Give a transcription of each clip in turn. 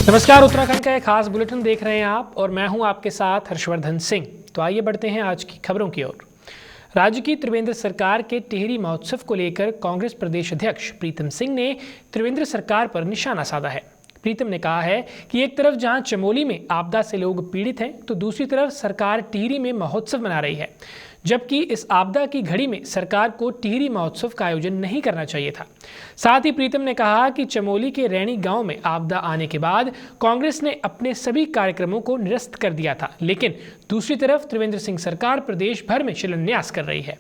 नमस्कार, उत्तराखंड का एक खास बुलेटिन देख रहे हैं आप और मैं हूं आपके साथ हर्षवर्धन सिंह। तो आइए बढ़ते हैं आज की खबरों की ओर। राज्य की त्रिवेंद्र सरकार के टिहरी महोत्सव को लेकर कांग्रेस प्रदेश अध्यक्ष प्रीतम सिंह ने त्रिवेंद्र सरकार पर निशाना साधा है। प्रीतम ने कहा है कि एक तरफ जहां चमोली में आपदा से लोग पीड़ित हैं तो दूसरी तरफ सरकार टिहरी में महोत्सव मना रही है, जबकि इस आपदा की घड़ी में सरकार को टिहरी महोत्सव का आयोजन नहीं करना चाहिए था। साथ ही प्रीतम ने कहा कि चमोली के रैणी गांव में आपदा आने के बाद कांग्रेस ने अपने सभी कार्यक्रमों को निरस्त कर दिया था, लेकिन दूसरी तरफ त्रिवेंद्र सिंह सरकार प्रदेश भर में शिलान्यास कर रही है।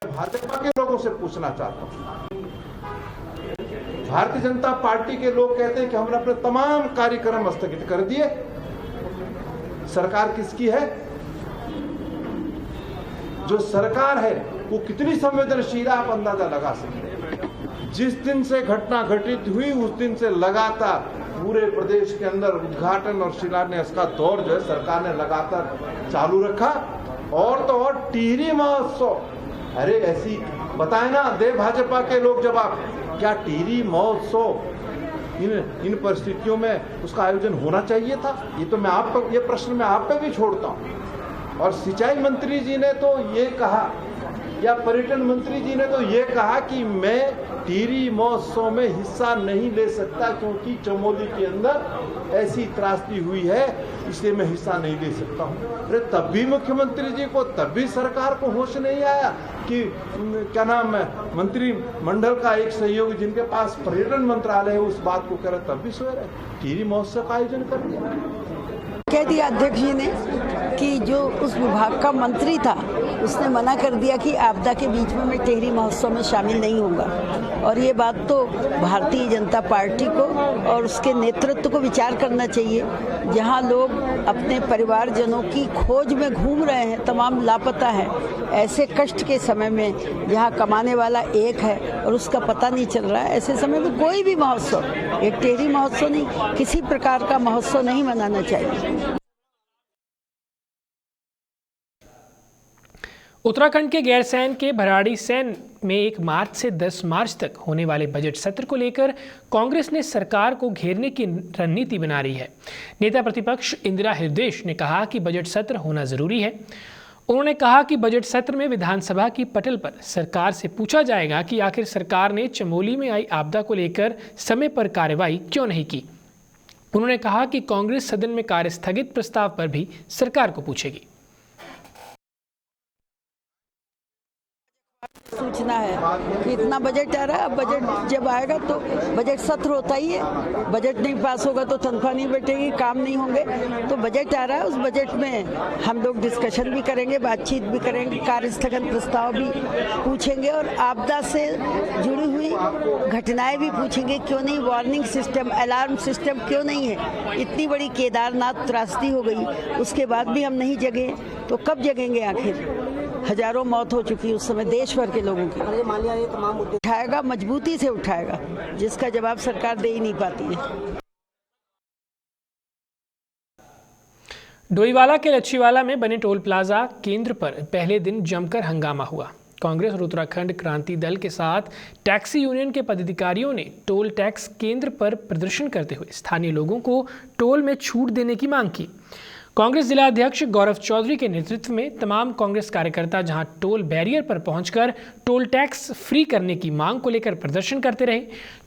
भाजपा के लोगों से पूछना चाहता हूं, भारतीय जनता पार्टी के लोग कहते हैं कि हमने अपने तमाम कार्यक्रम स्थगित कर दिए। सरकार किसकी है? जो सरकार है वो कितनी संवेदनशील है आप अंदाजा लगा सकते हैं। जिस दिन से घटना घटित हुई उस दिन से लगातार पूरे प्रदेश के अंदर उद्घाटन और शिलान्यास का दौर जो है सरकार ने लगातार चालू रखा। और तो और टिहरी महोत्सव, अरे ऐसी बताए ना दे भाजपा के लोग जवाब, क्या टिहरी महोत्सव इन परिस्थितियों में उसका आयोजन होना चाहिए था? ये तो मैं आप पर, ये प्रश्न मैं आप पे भी छोड़ता हूं। और सिंचाई मंत्री जी ने तो ये कहा, या पर्यटन मंत्री जी ने तो ये कहा कि मैं टिहरी महोत्सव में हिस्सा नहीं ले सकता क्योंकि चमोली के अंदर ऐसी त्रासदी हुई है, इसलिए मैं हिस्सा नहीं ले सकता हूं। अरे तब भी मुख्यमंत्री जी को, तब भी सरकार को होश नहीं आया कि क्या नाम है, मंत्रिमंडल का एक सहयोगी जिनके पास पर्यटन मंत्रालय है उस बात को कह रहे, तब भी सोए रहे। टिहरी महोत्सव का आयोजन कर दिया। कह दिया अध्यक्ष जी ने कि जो उस विभाग का मंत्री था उसने मना कर दिया कि आपदा के बीच में मैं टिहरी महोत्सव में शामिल नहीं होऊंगा। और ये बात तो भारतीय जनता पार्टी को और उसके नेतृत्व को विचार करना चाहिए। जहां लोग अपने परिवारजनों की खोज में घूम रहे हैं, तमाम लापता है, ऐसे कष्ट के समय में जहां कमाने वाला एक है और उसका पता नहीं चल रहा है, ऐसे समय में कोई भी महोत्सव, एक टिहरी महोत्सव नहीं, किसी प्रकार का महोत्सव नहीं मनाना चाहिए। उत्तराखंड के गैरसैंण के भराड़ी सैन में 1 मार्च से 10 मार्च तक होने वाले बजट सत्र को लेकर कांग्रेस ने सरकार को घेरने की रणनीति बना रही है। नेता प्रतिपक्ष इंदिरा हृदयेश ने कहा कि बजट सत्र होना जरूरी है। उन्होंने कहा कि बजट सत्र में विधानसभा की पटल पर सरकार से पूछा जाएगा कि आखिर सरकार ने चमोली में आई आपदा को लेकर समय पर कार्रवाई क्यों नहीं की। उन्होंने कहा कि कांग्रेस सदन में कार्य स्थगित प्रस्ताव पर भी सरकार को पूछेगी। सूचना है कि इतना बजट आ रहा है, अब बजट जब आएगा तो बजट सत्र होता ही है। बजट नहीं पास होगा तो तनख्वाह नहीं बैठेगी, काम नहीं होंगे। तो बजट आ रहा है, उस बजट में हम लोग डिस्कशन भी करेंगे, बातचीत भी करेंगे, कार्य स्थगन प्रस्ताव भी पूछेंगे और आपदा से जुड़ी हुई घटनाएं भी पूछेंगे। क्यों नहीं वार्निंग सिस्टम, अलार्म सिस्टम क्यों नहीं है? इतनी बड़ी केदारनाथ त्रासदी हो गई, उसके बाद भी हम नहीं जगे तो कब जगेंगे? आखिर हजारों मौत हो चुकी उस समय देश भर के लोगों की। ये तमाम मुद्दे उठाएगा, मजबूती से उठाएगा, जिसका जवाब सरकार दे ही नहीं पाती है। डोईवाला के लच्छीवाला में बने टोल प्लाजा केंद्र पर पहले दिन जमकर हंगामा हुआ। कांग्रेस और उत्तराखंड क्रांति दल के साथ टैक्सी यूनियन के पदाधिकारियों ने टोल टैक्स केंद्र पर प्रदर्शन करते हुए स्थानीय लोगों को टोल में छूट देने की मांग की। कांग्रेस जिला अध्यक्ष गौरव चौधरी के नेतृत्व में तमाम कांग्रेस कार्यकर्ता जहां टोल बैरियर पर पहुंचकर टोल टैक्स फ्री करने की मांग को लेकर प्रदर्शन करते रहे,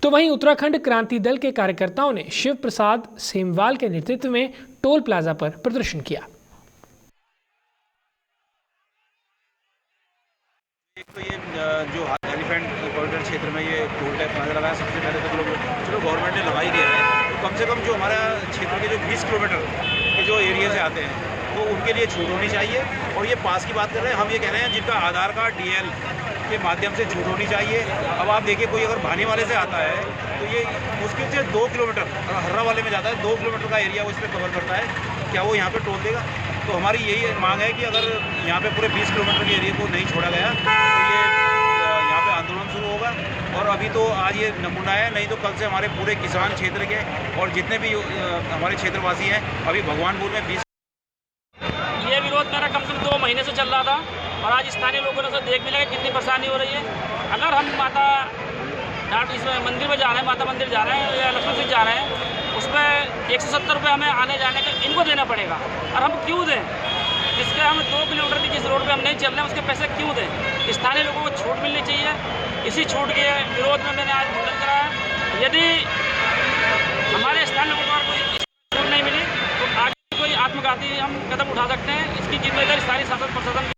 तो वहीं उत्तराखंड क्रांति दल के कार्यकर्ताओं ने शिव प्रसाद सेमवाल के नेतृत्व में टोल प्लाजा पर प्रदर्शन किया। तो ये जो एलिफेंट कॉरिडोर क्षेत्र में ये टोल टैक्स प्लाजा लगाया, सबसे पहले तो लोग चलो गवर्नमेंट ने लगा ही दिया है, तो कम से कम जो हमारा क्षेत्र के जो 20 किलोमीटर के जो एरिया से आते हैं तो उनके लिए छूट होनी चाहिए। और ये पास की बात कर रहे हैं, हम ये कह रहे हैं जिनका आधार कार्ड DL के माध्यम से छूट होनी चाहिए। अब आप देखिए कोई अगर भानी वाले से आता है तो ये मुश्किल से 2 किलोमीटर, अगर हर्रा वाले में जाता है 2 किलोमीटर का एरिया वो इस पर कवर करता है, क्या वो यहाँ पर टोल देगा? तो हमारी यही मांग है कि अगर यहाँ पे पूरे 20 किलोमीटर के एरिया को नहीं छोड़ा गया तो ये यहाँ पे आंदोलन शुरू होगा। और अभी तो आज ये नमूना है, नहीं तो कल से हमारे पूरे किसान क्षेत्र के और जितने भी हमारे क्षेत्रवासी हैं, अभी भगवानपुर में 20 ये विरोध मेरा कम से कम 2 महीने से चल रहा था। और आज स्थानीय लोगों ने तो देख भी लगे कितनी परेशानी हो रही है। अगर हम माता घाट इसमें मंदिर में जा रहे हैं, माता मंदिर जा रहे हैं या लक्ष्मण सिंह जा रहे हैं, उसमें 170 रुपये हमें आने जाने का इनको देना पड़ेगा। और हम क्यों दें? जिसके हम 2 किलोमीटर की जिस रोड पे हम नहीं चल रहे हैं उसके पैसे क्यों दें? स्थानीय लोगों को छूट मिलनी चाहिए। इसी छूट के विरोध में मैंने आज आंदोलन कराया। यदि हमारे स्थानीय लोगों को कोई छूट नहीं मिली तो आगे कोई आत्मघाती हम कदम उठा सकते हैं। इसकी जिम्मेदारी सारी शासन प्रशासन।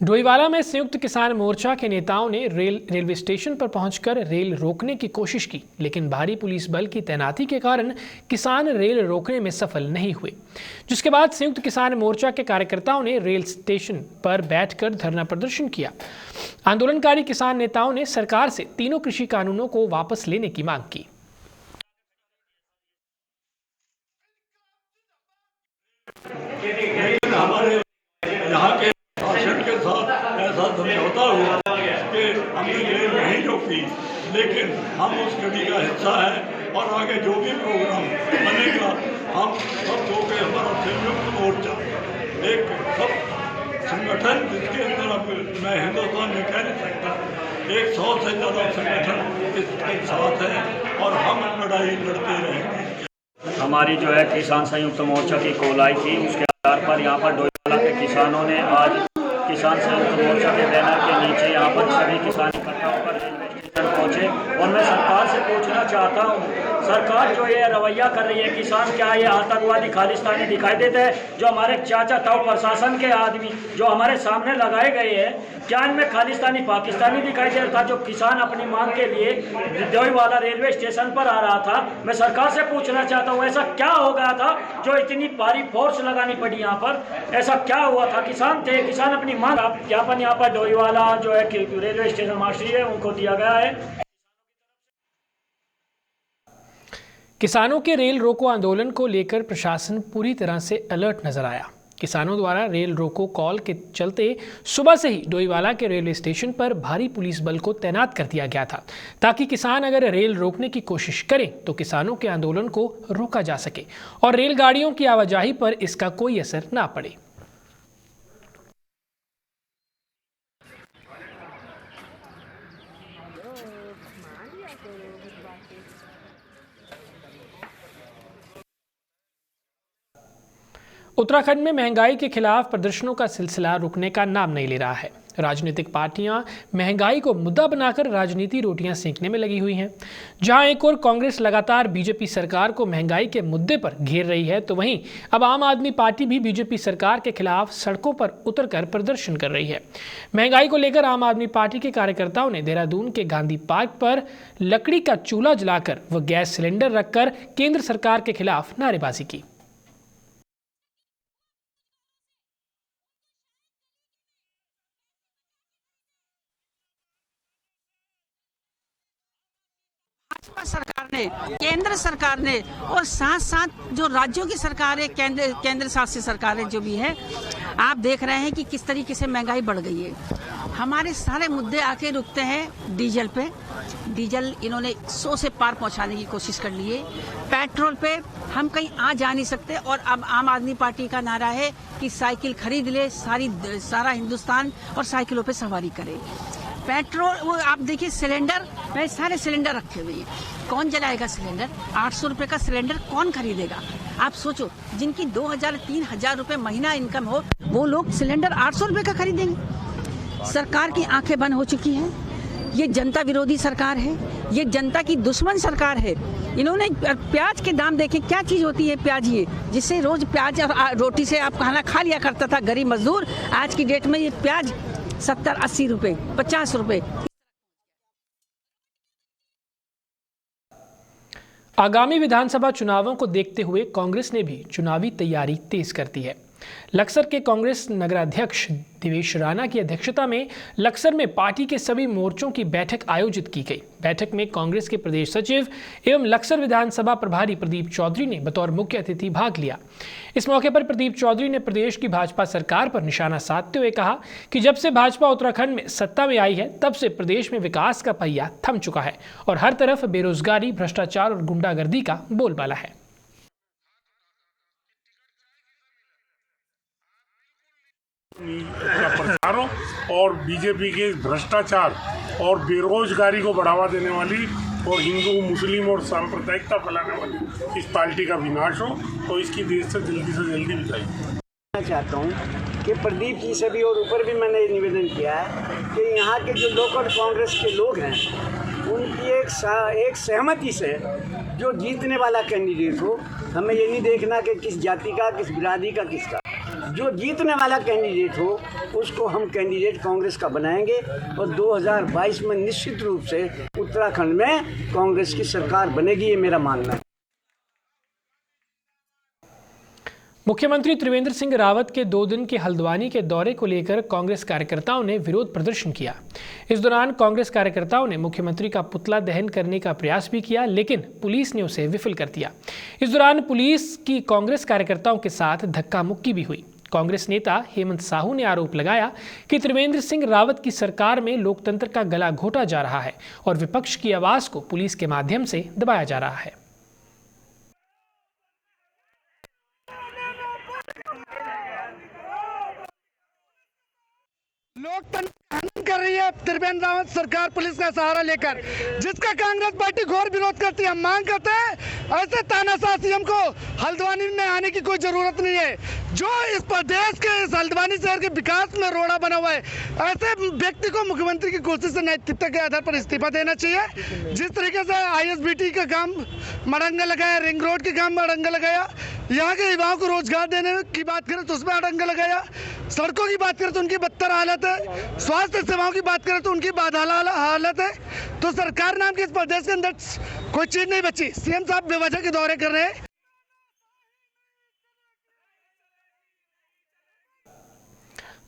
डोईवाला में संयुक्त किसान मोर्चा के नेताओं ने रेलवे स्टेशन पर पहुंचकर रेल रोकने की कोशिश की, लेकिन भारी पुलिस बल की तैनाती के कारण किसान रेल रोकने में सफल नहीं हुए, जिसके बाद संयुक्त किसान मोर्चा के कार्यकर्ताओं ने रेल स्टेशन पर बैठकर धरना प्रदर्शन किया। आंदोलनकारी किसान नेताओं ने सरकार से तीनों कृषि कानूनों को वापस लेने की मांग की। यहाँ के शासन के साथ ऐसा समझौता हुआ कि हमने रेल नहीं रोकी, लेकिन हम उस कड़ी का हिस्सा है और आगे जो भी प्रोग्राम बनेगा हम सब लोग हमारा संयुक्त मोर्चा एक सब संगठन जिसके अंदर अब मैं हिंदुस्तान में कह नहीं सकता 100 से ज़्यादा संगठन इसके साथ है और हम लड़ाई लड़ते रहेंगे। हमारी जो है किसान संयुक्त मोर्चा की कोलाई थी, उसके आधार पर यहाँ पर डोईवाला के किसानों ने आज किसान संयुक्त मोर्चा के बैनर के नीचे यहाँ पर सभी किसान इकट्ठा होकर रेलवे स्टेशन पहुँचे। और मैं सरकार से पूछना चाहता हूँ, सरकार जो ये रवैया कर रही है, किसान क्या ये आतंकवादी खालिस्तानी दिखाई देते हैं? जो हमारे चाचा ताऊ प्रशासन के आदमी जो हमारे सामने लगाए गए हैं, क्या इनमें खालिस्तानी पाकिस्तानी दिखाई दे रहा था? जो किसान अपनी मांग के लिए डोईवाला रेलवे स्टेशन पर आ रहा था, मैं सरकार से पूछना चाहता हूँ ऐसा क्या हो गया था जो इतनी भारी फोर्स लगानी पड़ी यहाँ पर? ऐसा क्या हुआ था? किसान थे, किसान अपनी मांग ज्ञापन यहाँ पर डोईवाला जो है रेलवे स्टेशन मास्टरी है उनको दिया गया है। किसानों के रेल रोको आंदोलन को लेकर प्रशासन पूरी तरह से अलर्ट नजर आया। किसानों द्वारा रेल रोको कॉल के चलते सुबह से ही डोईवाला के रेलवे स्टेशन पर भारी पुलिस बल को तैनात कर दिया गया था, ताकि किसान अगर रेल रोकने की कोशिश करें तो किसानों के आंदोलन को रोका जा सके और रेलगाड़ियों की आवाजाही पर इसका कोई असर ना पड़े। उत्तराखंड में महंगाई के खिलाफ प्रदर्शनों का सिलसिला रुकने का नाम नहीं ले रहा है। राजनीतिक पार्टियां महंगाई को मुद्दा बनाकर राजनीति रोटियां सेंकने में लगी हुई हैं। जहां एक और कांग्रेस लगातार बीजेपी सरकार को महंगाई के मुद्दे पर घेर रही है, तो वहीं अब आम आदमी पार्टी भी बीजेपी सरकार के खिलाफ सड़कों पर उतरकर प्रदर्शन कर रही है। महंगाई को लेकर आम आदमी पार्टी के कार्यकर्ताओं ने देहरादून के गांधी पार्क पर लकड़ी का चूल्हा जलाकर व गैस सिलेंडर रखकर केंद्र सरकार के खिलाफ नारेबाजी की। सरकार ने, केंद्र सरकार ने और साथ साथ जो राज्यों की सरकार है, केंद्र शासित सरकारें जो भी है, आप देख रहे हैं कि किस तरीके से महंगाई बढ़ गई है। हमारे सारे मुद्दे आके रुकते हैं डीजल पे। डीजल इन्होंने 100 से पार पहुंचाने की कोशिश कर ली है। पेट्रोल पे हम कहीं आ जा नहीं सकते और अब आम आदमी पार्टी का नारा है कि साइकिल खरीद ले, सारा हिंदुस्तान और साइकिलों पे सवारी करे। पेट्रोल वो आप देखिए, सिलेंडर में सारे सिलेंडर रखे हुए हैं, कौन जलाएगा सिलेंडर? 800 रुपए का सिलेंडर कौन खरीदेगा? आप सोचो, जिनकी 2000-3000 रुपए महीना इनकम हो वो लोग सिलेंडर 800 रुपए का खरीदेंगे। सरकार की आंखें बंद हो चुकी हैं। ये जनता विरोधी सरकार है, ये जनता की दुश्मन सरकार है। इन्होंने प्याज के दाम देखें, क्या चीज होती है प्याज, ये जिससे रोज प्याज और रोटी से आप खाना खा लिया करता था गरीब मजदूर, आज की डेट में ये प्याज 70-80 रुपए, 50 रुपए। आगामी विधानसभा चुनावों को देखते हुए कांग्रेस ने भी चुनावी तैयारी तेज कर दी है। लक्सर के कांग्रेस नगराध्यक्ष देवेश राणा की अध्यक्षता में लक्सर में पार्टी के सभी मोर्चों की बैठक आयोजित की गई। बैठक में कांग्रेस के प्रदेश सचिव एवं लक्सर विधानसभा प्रभारी प्रदीप चौधरी ने बतौर मुख्य अतिथि भाग लिया। इस मौके पर प्रदीप चौधरी ने प्रदेश की भाजपा सरकार पर निशाना साधते हुए कहा कि जब से भाजपा उत्तराखंड में सत्ता में आई है, तब से प्रदेश में विकास का पहिया थम चुका है और हर तरफ बेरोजगारी, भ्रष्टाचार और गुंडागर्दी का बोलबाला है। का प्रचार हो और बीजेपी के भ्रष्टाचार और बेरोजगारी को बढ़ावा देने वाली और हिंदू मुस्लिम और सांप्रदायिकता फैलाने वाली इस पार्टी का विनाश हो, तो इसकी देश से जल्दी बिताई। मैं चाहता हूँ कि प्रदीप जी से भी और ऊपर भी मैंने ये निवेदन किया है कि यहाँ के जो लोकल कांग्रेस के लोग हैं उनकी एक सहमति से जो जीतने वाला कैंडिडेट हो, हमें ये नहीं देखना कि किस जाति का, किस बिरादरी का, किसका, जो जीतने वाला कैंडिडेट हो उसको हम कैंडिडेट कांग्रेस का बनाएंगे और 2022 में निश्चित रूप से उत्तराखंड में कांग्रेस की सरकार बनेगी, ये मेरा मानना है। मुख्यमंत्री त्रिवेंद्र सिंह रावत के 2 दिन के हल्द्वानी के दौरे को लेकर कांग्रेस कार्यकर्ताओं ने विरोध प्रदर्शन किया। इस दौरान कांग्रेस कार्यकर्ताओं ने मुख्यमंत्री का पुतला दहन करने का प्रयास भी किया, लेकिन पुलिस ने उसे विफल कर दिया। इस दौरान पुलिस की कांग्रेस कार्यकर्ताओं के साथ धक्का मुक्की भी हुई। कांग्रेस नेता हेमंत साहू ने आरोप लगाया कि त्रिवेंद्र सिंह रावत की सरकार में लोकतंत्र का गला घोटा जा रहा है और विपक्ष की आवाज को पुलिस के माध्यम से दबाया जा रहा है। लोकतंत्र हनन कर रही है त्रिवेंद्र रावत सरकार पुलिस का सहारा लेकर, जिसका कांग्रेस पार्टी घोर विरोध करती है। हम मांग करते हैं ऐसे तानाशाह सीएम को हल्द्वानी में आने की कोई जरूरत नहीं है। जो इस प्रदेश के, इस हल्द्वानी शहर के विकास में रोड़ा बना हुआ है, ऐसे व्यक्ति को मुख्यमंत्री की कुर्सी से नैतिकता के आधार पर इस्तीफा देना चाहिए। जिस तरीके से ISBT का काम मड़ंगा लगाया, रिंग रोड के काम में अड़ंगा लगाया, यहाँ के युवाओं को रोजगार देने की बात करें तो उसमें अड़ंगा लगाया, सड़कों की बात करें तो उनकी बदतर हालत है, स्वास्थ्य सेवाओं की बात करें तो उनकी बादहाल हालत है। तो सरकार नाम के इस प्रदेश के अंदर कोई चीज नहीं बची। सीएम साहब बेवजह के दौरे कर रहे हैं।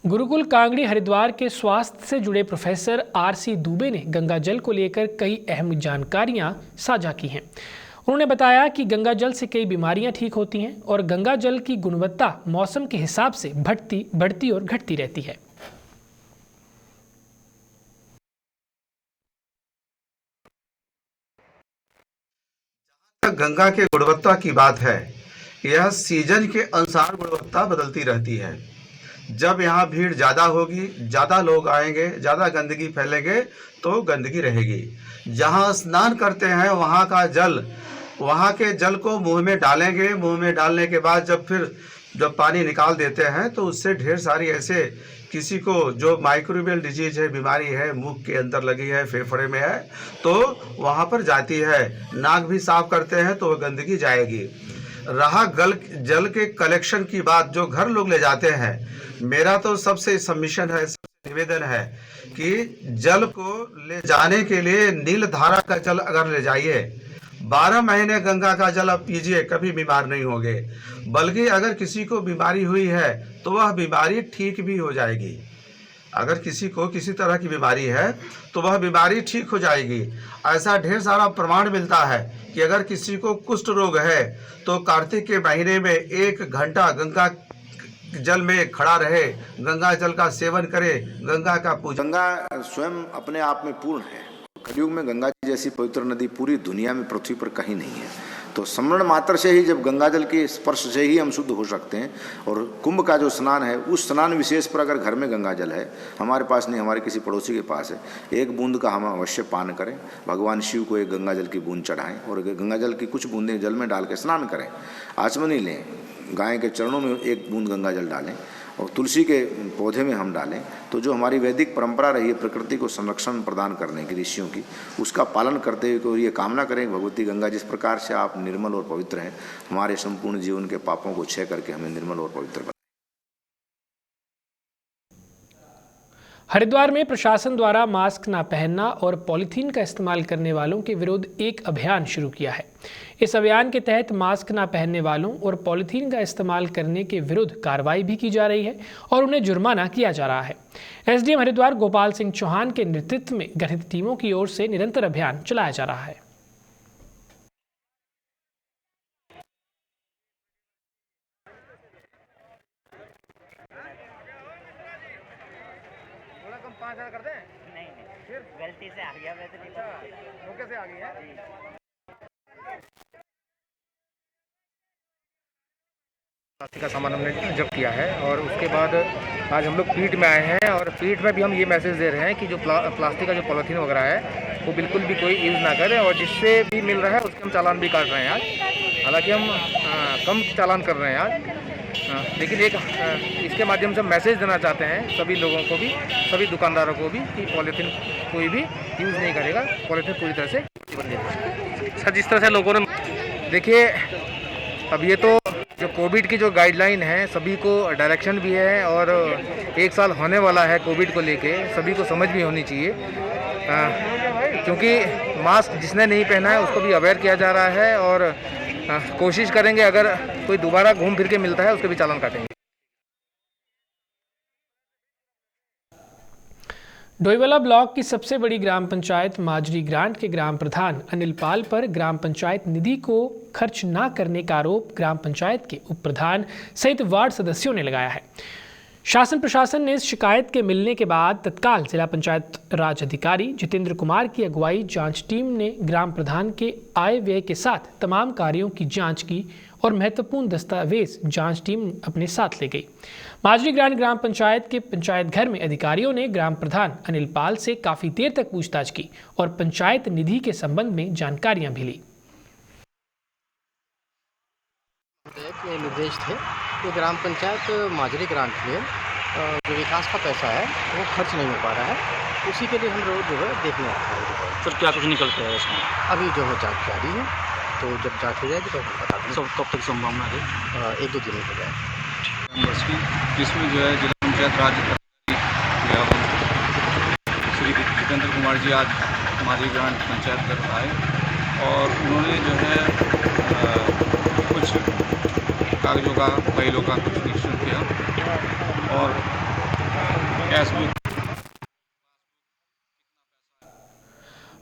गुरुकुल कांगड़ी हरिद्वार के स्वास्थ्य से जुड़े प्रोफेसर RC दुबे ने गंगा जल को लेकर कई अहम जानकारियां साझा की हैं। उन्होंने बताया कि गंगा जल से कई बीमारियां ठीक होती हैं और गंगा जल की गुणवत्ता मौसम के हिसाब से बढ़ती और घटती रहती है। गंगा के गुणवत्ता की बात है, यह सीजन के अनुसार गुणवत्ता बदलती रहती है। जब यहाँ भीड़ ज़्यादा होगी, ज़्यादा लोग आएंगे, ज़्यादा गंदगी फैलेंगे तो गंदगी रहेगी। जहाँ स्नान करते हैं वहाँ के जल को मुंह में डालेंगे। मुंह में डालने के बाद जब पानी निकाल देते हैं तो उससे ढेर सारी ऐसे किसी को जो माइक्रोबियल डिजीज है, बीमारी है, मुंह के अंदर लगी है, फेफड़े में है, तो वहाँ पर जाती है। नाक भी साफ करते हैं तो वह गंदगी जाएगी। रहा जल के कलेक्शन की बात, जो घर लोग ले जाते हैं, मेरा तो सबसे सबमिशन है, सबसे निवेदन है कि जल को ले जाने के लिए नील धारा का जल अगर ले जाइए, 12 महीने गंगा का जल आप पीजिए, कभी बीमार नहीं होंगे। बल्कि अगर किसी को बीमारी हुई है तो वह बीमारी ठीक भी हो जाएगी। अगर किसी को किसी तरह की बीमारी है तो वह बीमारी ठीक हो जाएगी। ऐसा ढेर सारा प्रमाण मिलता है कि अगर किसी को कुष्ठ रोग है तो कार्तिक के महीने में 1 घंटा गंगा जल में खड़ा रहे, गंगा जल का सेवन करे, गंगा का पूजन। गंगा स्वयं अपने आप में पूर्ण है। कलयुग में गंगा जैसी पवित्र नदी पूरी दुनिया में, पृथ्वी पर कहीं नहीं है। तो स्मरण मात्र से ही, जब गंगा जल के स्पर्श से ही हम शुद्ध हो सकते हैं। और कुंभ का जो स्नान है, उस स्नान विशेष पर अगर घर में गंगा जल है, हमारे पास नहीं, हमारे किसी पड़ोसी के पास है, 1 बूंद का हम अवश्य पान करें। भगवान शिव को एक गंगा जल की बूंद चढ़ाएं और गंगा जल की कुछ बूंदें जल में डाल के स्नान करें। आचमनी लें, गाय के चरणों में 1 बूंद गंगा जल डालें और तुलसी के पौधे में हम डालें। तो जो हमारी वैदिक परंपरा रही है प्रकृति को संरक्षण प्रदान करने की, ऋषियों की, उसका पालन करते हुए ये कामना करें, भगवती गंगा जिस प्रकार से आप निर्मल और पवित्र हैं, हमारे संपूर्ण जीवन के पापों को क्षय करके हमें निर्मल और पवित्र बनाएं। हरिद्वार में प्रशासन द्वारा मास्क न पहनना और पॉलीथीन का इस्तेमाल करने वालों के विरुद्ध एक अभियान शुरू किया है। इस अभियान के तहत मास्क न पहनने वालों और पॉलीथीन का इस्तेमाल करने के विरुद्ध कार्रवाई भी की जा रही है और उन्हें जुर्माना किया जा रहा है। SDM हरिद्वार गोपाल सिंह चौहान के नेतृत्व में गठित टीमों की ओर से निरंतर अभियान चलाया जा रहा है। कर दें? नहीं, फिर गलती से आ गया, वैसे नहीं पता। मौके से आ गई है। प्लास्टिक का सामान हमने जब्त किया है और उसके बाद आज हम लोग पीठ में आए हैं और पीठ में भी हम ये मैसेज दे रहे हैं कि जो प्लास्टिक का जो पॉलीथीन वगैरह है वो बिल्कुल भी कोई यूज़ ना करें और जिससे भी मिल रहा है उसके हम चालान भी काट रहे हैं आज। हालांकि हम कम चालान कर रहे हैं आज, लेकिन एक इसके माध्यम से मैसेज देना चाहते हैं सभी लोगों को भी, सभी दुकानदारों को भी कि पॉलीथीन कोई भी यूज़ नहीं करेगा, पॉलीथीन पूरी तरह से बंद है। सर, जिस तरह से लोगों ने देखिए, अब ये तो जो कोविड की जो गाइडलाइन है सभी को डायरेक्शन भी है और 1 साल होने वाला है कोविड को लेके, सभी को समझ भी होनी चाहिए, क्योंकि मास्क जिसने नहीं पहना है उसको भी अवेयर किया जा रहा है और कोशिश करेंगे अगर कोई दोबारा घूम फिर के मिलता है उसके भी चालान काटेंगे। डोईवाला ब्लॉक की सबसे बड़ी ग्राम पंचायत माजरी ग्रांट के ग्राम प्रधान अनिल पाल पर ग्राम पंचायत निधि को खर्च न करने का आरोप ग्राम पंचायत के उप प्रधान सहित वार्ड सदस्यों ने लगाया है। शासन प्रशासन ने इस शिकायत के मिलने के बाद तत्काल जिला पंचायत राज अधिकारी जितेंद्र कुमार की अगुवाई जांच टीम ने ग्राम प्रधान के आय व्यय के साथ तमाम कार्यों की जांच की और महत्वपूर्ण दस्तावेज जांच टीम अपने साथ ले गई। माजरी ग्रांट ग्राम पंचायत के पंचायत घर में अधिकारियों ने ग्राम प्रधान अनिल पाल से काफ़ी देर तक पूछताछ की और पंचायत निधि के संबंध में जानकारियां भी ली। निर्देश थे कि ग्राम पंचायत माजरी ग्रांट में जो विकास का पैसा है वो खर्च नहीं हो पा रहा है, उसी के लिए हम लोग जो है देखने आए हैं। सर, क्या कुछ निकल के आया इसमें? अभी जो है जांच जारी है, तो जब जांच हो जाएगी तो हम बता देंगे। सब कब तक संभावना है? 1-2 दिन हो जाए। जिसमें जो है जिला पंचायत राज श्री जितेंद्र कुमार जी आज माजरी ग्रांट पंचायत घर आए और उन्होंने जो है कुछ कागजों का, फाइलों का कुछ निरीक्षण किया और कैश बुक।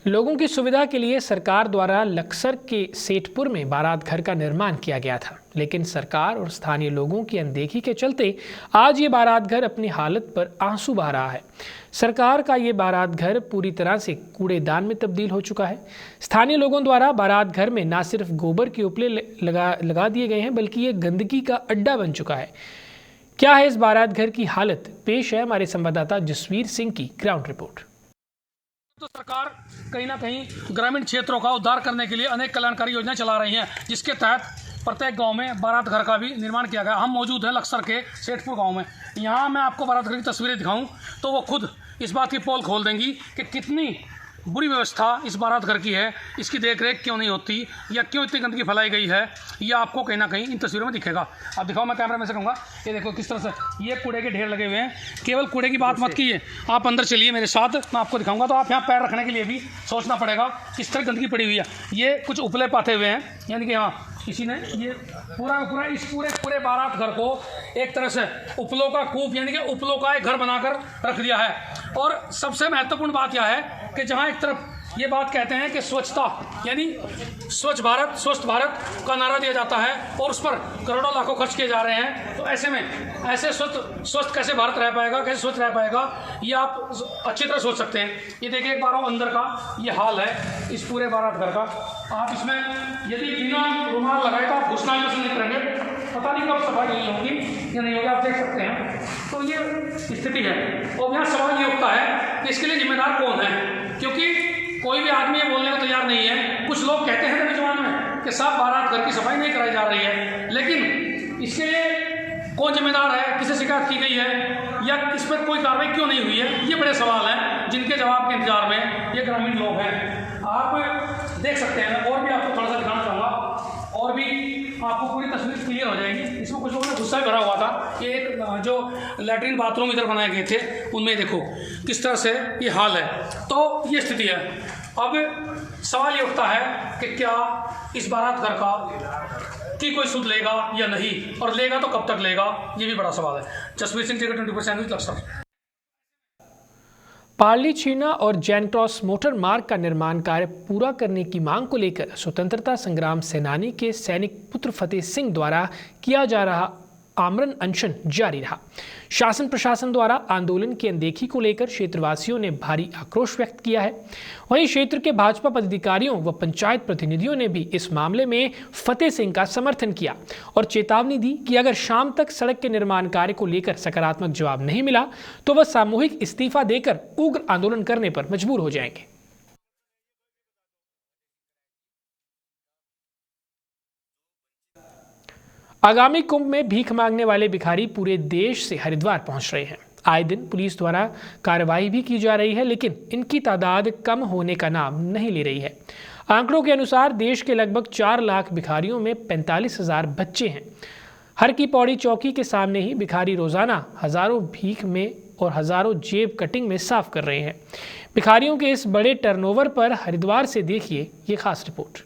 लोगों की सुविधा के लिए सरकार द्वारा लक्सर के सेठपुर में बारात घर का निर्माण किया गया था, लेकिन सरकार और स्थानीय लोगों की अनदेखी के चलते आज ये बारात घर अपनी हालत पर आंसू बहा रहा है। सरकार का ये बारात घर पूरी तरह से कूड़ेदान में तब्दील हो चुका है। स्थानीय लोगों द्वारा बारात घर में न सिर्फ गोबर के उपले लगा दिए गए हैं, बल्कि ये गंदगी का अड्डा बन चुका है। क्या है इस बारात घर की हालत? पेश है हमारे संवाददाता जसवीर सिंह की ग्राउंड रिपोर्ट। तो सरकार कहीं ना कहीं ग्रामीण क्षेत्रों का उद्धार करने के लिए अनेक कल्याणकारी योजनाएं चला रही हैं, जिसके तहत प्रत्येक गांव में बारात घर का भी निर्माण किया गया। हम मौजूद हैं लक्सर के सेठपुर गांव में। यहाँ मैं आपको बारात घर की तस्वीरें दिखाऊं तो वो खुद इस बात की पोल खोल देंगी कि कितनी बुरी व्यवस्था इस बारात घर की है, इसकी देखरेख क्यों नहीं होती या क्यों इतनी गंदगी फैलाई गई है, ये आपको कहीं ना कहीं इन तस्वीरों में दिखेगा। अब दिखाओ, मैं कैमरा में से कहूँगा, ये देखो किस तरह से ये कूड़े के ढेर लगे हुए हैं। केवल कूड़े की बात मत कीजिए, आप अंदर चलिए मेरे साथ, मैं आपको दिखाऊंगा। तो आप यहाँ पैर रखने के लिए भी सोचना पड़ेगा किस तरह गंदगी पड़ी हुई है। ये कुछ उपले पाते हुए हैं, यानी कि हाँ किसी ने ये पूरा इस पूरे बारात घर को एक तरह से उपलों का कूप यानी कि उपलों का एक घर बनाकर रख दिया है। और सबसे महत्वपूर्ण बात यह है कि जहाँ एक तरफ ये बात कहते हैं कि स्वच्छता यानी स्वच्छ भारत स्वस्थ भारत का नारा दिया जाता है और उस पर करोड़ों लाखों खर्च किए जा रहे हैं, तो ऐसे में ऐसे स्वस्थ कैसे भारत रह पाएगा, कैसे स्वच्छ रह पाएगा, ये आप अच्छी तरह सोच सकते हैं। ये देखिए एक बार अंदर का ये हाल है इस पूरे बारात घर का। आप इसमें यदि बिना रुमाल लगाए तो आप घुसना नहीं करेंगे, पता नहीं कब सफाई नहीं होगी या नहीं होगी, आप देख सकते हैं। तो ये स्थिति है और यहाँ सवाल ये उठता है कि इसके लिए जिम्मेदार कौन है, क्योंकि कोई भी आदमी ये बोलने को तैयार नहीं है। कुछ लोग कहते हैं नौजवान में कि साहब बारात घर की सफाई नहीं कराई जा रही है, लेकिन इसके लिए कौन जिम्मेदार है, किसे शिकायत की गई है या इस पर कोई कार्रवाई क्यों नहीं हुई है, ये बड़े सवाल हैं जिनके जवाब के इंतजार में ये ग्रामीण लोग हैं। आप देख सकते हैं, और भी आपको थोड़ा सा दिखाना चाहूँगा और भी आपको पूरी तस्वीर क्लियर हो जाएगी। इसमें कुछ लोगों ने गुस्सा भरा हुआ था। ये एक जो लैट्रिन बाथरूम इधर बनाए गए थे उनमें देखो किस तरह से ये हाल है। तो ये स्थिति है। अब सवाल ये उठता है कि क्या इस बारात घर का की कोई सुध लेगा या नहीं, और लेगा तो कब तक लेगा, ये भी बड़ा सवाल है। जसवीर सिंह 20% लक्सर। पार्ली छीना और जैन क्रॉस मोटर मार्ग का निर्माण कार्य पूरा करने की मांग को लेकर स्वतंत्रता संग्राम सेनानी के सैनिक पुत्र फतेह सिंह द्वारा किया जा रहा आमरण अनशन जारी रहा। शासन प्रशासन द्वारा आंदोलन की अनदेखी को लेकर क्षेत्रवासियों ने भारी आक्रोश व्यक्त किया है। वहीं क्षेत्र के भाजपा पदाधिकारियों व पंचायत प्रतिनिधियों ने भी इस मामले में फतेह सिंह का समर्थन किया और चेतावनी दी कि अगर शाम तक सड़क के निर्माण कार्य को लेकर सकारात्मक जवाब नहीं मिला तो वह सामूहिक इस्तीफा देकर उग्र आंदोलन करने पर मजबूर हो जाएंगे। आगामी कुंभ में भीख मांगने वाले भिखारी पूरे देश से हरिद्वार पहुंच रहे हैं। आए दिन पुलिस द्वारा कार्रवाई भी की जा रही है, लेकिन इनकी तादाद कम होने का नाम नहीं ले रही है। आंकड़ों के अनुसार देश के लगभग 4 लाख भिखारियों में 45,000 बच्चे हैं। हर की पौड़ी चौकी के सामने ही भिखारी रोजाना हजारों भीख में और हजारों जेब कटिंग में साफ कर रहे हैं। भिखारियों के इस बड़े टर्नओवर पर हरिद्वार से देखिए ये खास रिपोर्ट।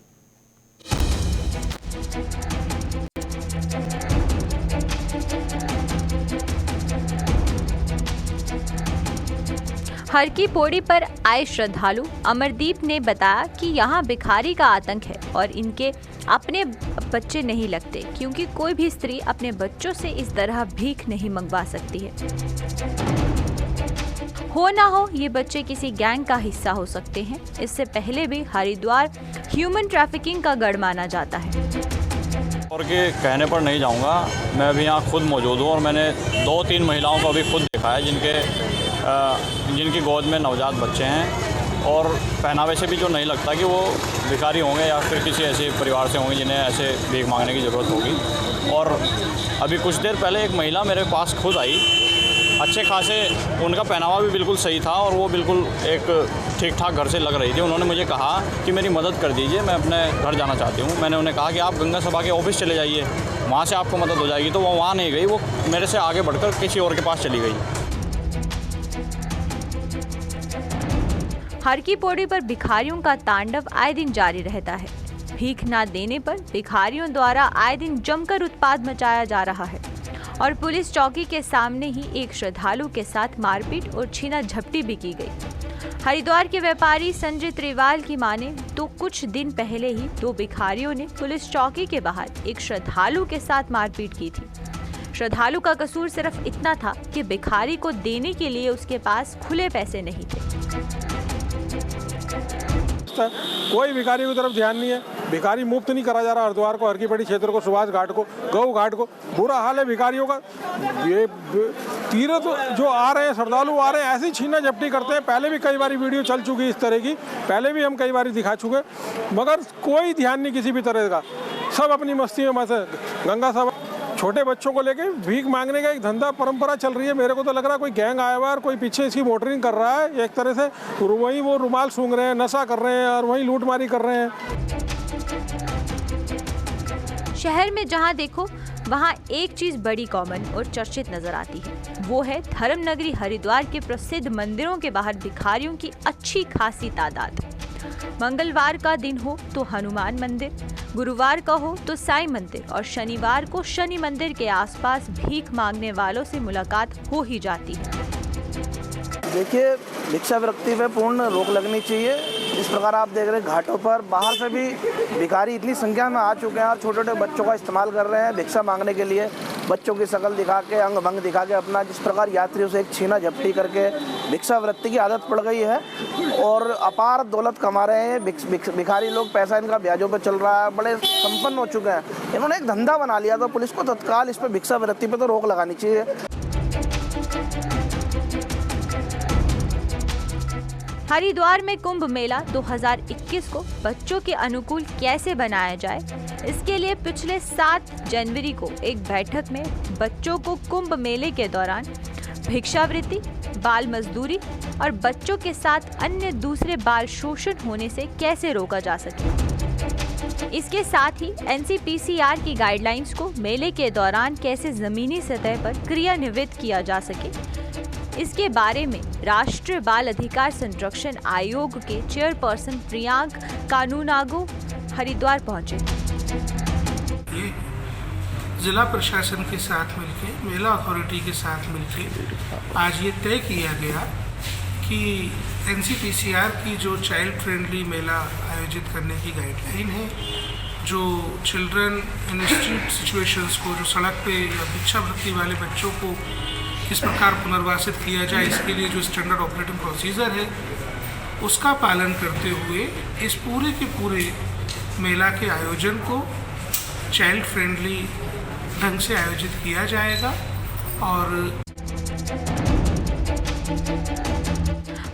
हर की पौड़ी पर आए श्रद्धालु अमरदीप ने बताया कि यहाँ भिखारी का आतंक है और इनके अपने बच्चे नहीं लगते, क्योंकि कोई भी स्त्री अपने बच्चों से इस तरह भीख नहीं मंगवा सकती है। हो ना हो ये बच्चे किसी गैंग का हिस्सा हो सकते हैं। इससे पहले भी हरिद्वार ह्यूमन ट्रैफिकिंग का गढ़ माना जाता है। और के कहने पर नहीं जाऊंगा, मैं अभी यहाँ खुद मौजूद हूँ और मैंने 2-3 महिलाओं को अभी खुद देखा है जिनकी गोद में नवजात बच्चे हैं और पहनावे से भी जो नहीं लगता कि वो भिखारी होंगे या फिर किसी ऐसे परिवार से होंगे जिन्हें ऐसे भीख मांगने की ज़रूरत होगी। और अभी कुछ देर पहले एक महिला मेरे पास खुद आई, अच्छे खासे उनका पहनावा भी बिल्कुल सही था और वो बिल्कुल एक ठीक ठाक घर से लग रही थी। उन्होंने मुझे कहा कि मेरी मदद कर दीजिए, मैं अपने घर जाना चाहती हूँ। मैंने उन्हें कहा कि आप गंगा सभा के ऑफिस चले जाइए, वहाँ से आपको मदद हो जाएगी। तो वो वहाँ नहीं गई, वो मेरे से आगे बढ़कर किसी और के पास चली गई। हर की पौड़ी पर भिखारियों का तांडव आए दिन जारी रहता है। भीख ना देने पर भिखारियों द्वारा आए दिन जमकर उत्पात मचाया जा रहा है और पुलिस चौकी के सामने ही एक श्रद्धालु के साथ मारपीट और छीना झपटी भी की गई। हरिद्वार के व्यापारी संजय त्रिवाल की माने तो कुछ दिन पहले ही 2 भिखारियों ने पुलिस चौकी के बाहर एक श्रद्धालु के साथ मारपीट की थी। श्रद्धालु का कसूर सिर्फ इतना था कि भिखारी को देने के लिए उसके पास खुले पैसे नहीं थे। कोई भिखारी की तरफ ध्यान नहीं है। भिखारी मुफ्त नहीं करा जा रहा हरिद्वार को, हर की पौड़ी क्षेत्र को, सुभाष घाट को, गऊ घाट को। बुरा हाल है भिखारियों का। ये तीर्थ जो आ रहे हैं, श्रद्धालु आ रहे हैं, ऐसी छीना झपटी करते हैं। पहले भी कई बार वीडियो चल चुकी इस तरह की, पहले भी हम कई बार दिखा चुके, मगर कोई ध्यान नहीं किसी भी तरह का। सब अपनी मस्ती में मस्त है। गंगा सभा छोटे बच्चों को लेके भीख मांगने का एक धंधा परंपरा चल रही है। मेरे को तो लग रहा है कोई गैंग आया हुआ है और कोई पीछे इसकी मोटरिंग कर रहा है। एक तरह से वहीं वो रुमाल सूंघ रहे हैं, नशा कर रहे हैं और वहीं लूटमारी कर रहे हैं। शहर में जहां देखो वहां एक चीज बड़ी कॉमन और चर्चित नजर आती है, वो है धर्म नगरी हरिद्वार के प्रसिद्ध मंदिरों के बाहर भिखारियों की अच्छी खासी तादाद। मंगलवार का दिन हो तो हनुमान मंदिर, गुरुवार का हो तो साईं मंदिर और शनिवार को शनि मंदिर के आसपास भीख मांगने वालों से मुलाकात हो ही जाती है। देखिए, भिक्षावृत्ति पे पूर्ण रोक लगनी चाहिए। इस प्रकार आप देख रहे हैं घाटों पर बाहर से भी भिखारी इतनी संख्या में आ चुके हैं और छोटे छोटे बच्चों का इस्तेमाल कर रहे हैं भिक्षा मांगने के लिए। बच्चों की शक्ल दिखा के, अंग भंग दिखा के अपना जिस प्रकार यात्रियों से एक छीना झपटी करके भिक्षावृत्ति की आदत पड़ गई है और अपार दौलत कमा रहे हैं भिखारी लोग। पैसा इनका ब्याजों पर चल रहा है, बड़े संपन्न हो चुके हैं। इन्होंने एक धंधा बना लिया, तो पुलिस को तत्काल इस पर भिक्षावृत्ति पर तो रोक लगानी चाहिए। हरिद्वार में कुंभ मेला 2021 को बच्चों के अनुकूल कैसे बनाया जाए, इसके लिए पिछले 7 जनवरी को एक बैठक में बच्चों को कुंभ मेले के दौरान भिक्षावृत्ति, बाल मजदूरी और बच्चों के साथ अन्य दूसरे बाल शोषण होने से कैसे रोका जा सके। इसके साथ ही NCPCR की गाइडलाइंस को मेले के दौरान कैसे जमीनी सतह पर क्रियान्वित किया जा सके, इसके बारे में राष्ट्रीय बाल अधिकार संरक्षण आयोग के चेयरपर्सन प्रियांक कानूनागो हरिद्वार पहुंचे। जिला प्रशासन के साथ मिलकर, मेला अथॉरिटी के साथ मिलकर आज ये तय किया गया कि NCPCR की जो चाइल्ड फ्रेंडली मेला आयोजित करने की गाइडलाइन है, जो चिल्ड्रन इन स्ट्रीट सिचुएशंस को, जो सड़क पे या भिक्षावृत्ति वाले बच्चों को किस प्रकार पुनर्वासित किया जाए, इसके लिए जो स्टैंडर्ड ऑपरेटिंग प्रोसीजर है उसका पालन करते हुए इस पूरे के पूरे मेला के आयोजन को चाइल्ड फ्रेंडली ढंग से आयोजित किया जाएगा। और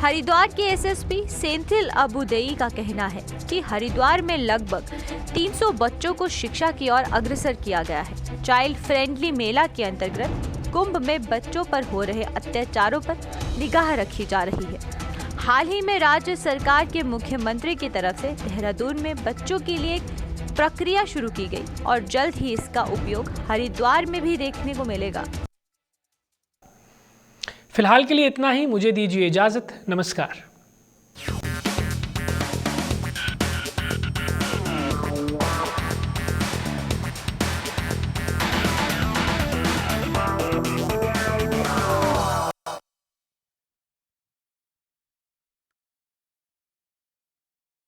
हरिद्वार के एसएसपी सेंथिल अबुदेई का कहना है कि हरिद्वार में लगभग 300 बच्चों को शिक्षा की ओर अग्रसर किया गया है। चाइल्ड फ्रेंडली मेला के अंतर्गत कुंभ में बच्चों पर हो रहे अत्याचारों पर निगाह रखी जा रही है। हाल ही में राज्य सरकार के मुख्यमंत्री की तरफ से देहरादून में बच्चों के लिए एक प्रक्रिया शुरू की गई और जल्द ही इसका उपयोग हरिद्वार में भी देखने को मिलेगा। फिलहाल के लिए इतना ही, मुझे दीजिए इजाजत। नमस्कार।